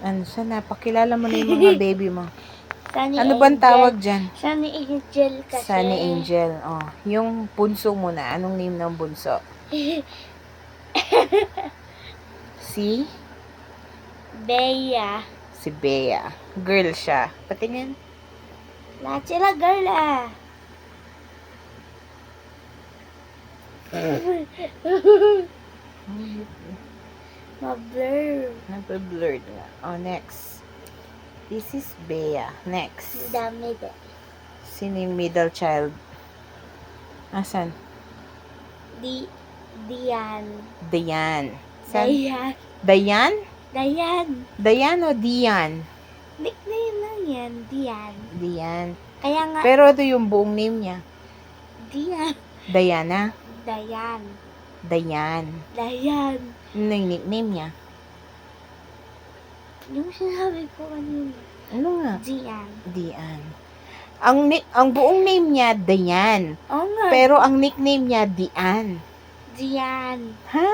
Ano siya, napakilala mo na yung mga baby mo. Sunny Ano bang Angel. tawag dyan? Sunny Angel kasi. Sunny Angel. Oh, yung bunso mo na. Anong name ng bunso? Si? Bea. Si Bea. Girl siya. Patingin. Lahat sila girl ah. Ma-blur. Nagpa-blurred nga. Oh, next. This is Bea. Next. Dami din. Sino yung middle child? Asan? Dian. Dayan. San? Dayan. Dayan? Dayan. Dayan o Dian? Nickname lang yan. Dian. Dian. Kaya nga, Pero ito yung buong name niya. Dian. Diana. Dayan. Dayan. Dayan. Ano yung nickname niya? Yung sinabi ko kanina. Ano nga? Dian. Dian. Ang buong name niya, Dayan. Oo nga. Pero ang nickname niya, Dian. Dian. Ha?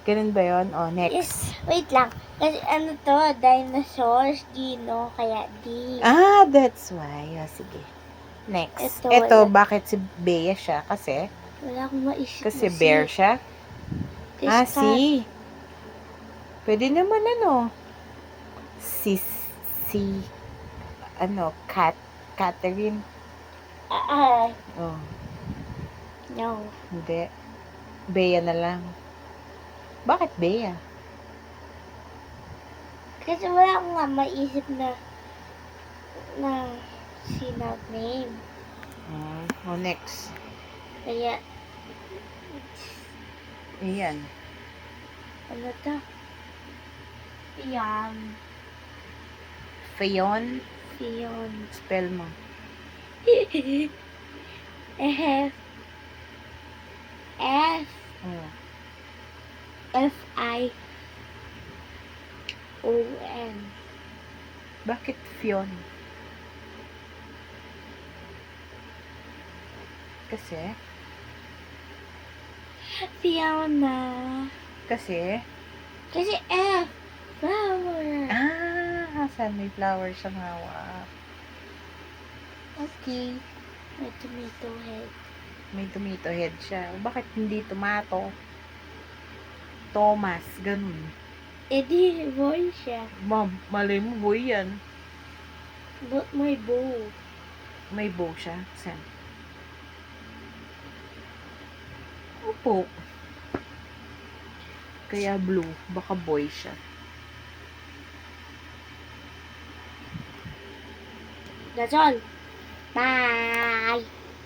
Ganun ba yun? Oh, next. Yes. Wait lang. Kasi ano to, dinosaurs, dino, kaya di. Ah, that's why. Oh, sige. Next. Ito, Ito, wala. bakit si Bea siya? Kasi Wala akong maisip. Kasi na bear siya? Cat. Si. Pwede naman Catherine. Oh, No. hindi. Bea na lang. Bakit Bea? Kasi wala akong nga maisip na sinag name. Oh, next. Kaya, Ayan. ano to? Yan. Fion. Yun. Spell mo. F. Oh. Fion. Bakit Fion? Kasi? Fiona. Kasi? Kasi F. Flower. Saan may flower sa hawak? Okay. May tomato head. May tomato head siya. Bakit hindi tomato? Thomas, ganun. Eh di, boy siya. Ma'am, malay mo, boy yan. But may bow. May bow siya. Saan? Opo. Kaya blue. Baka boy siya. That's all. Bye.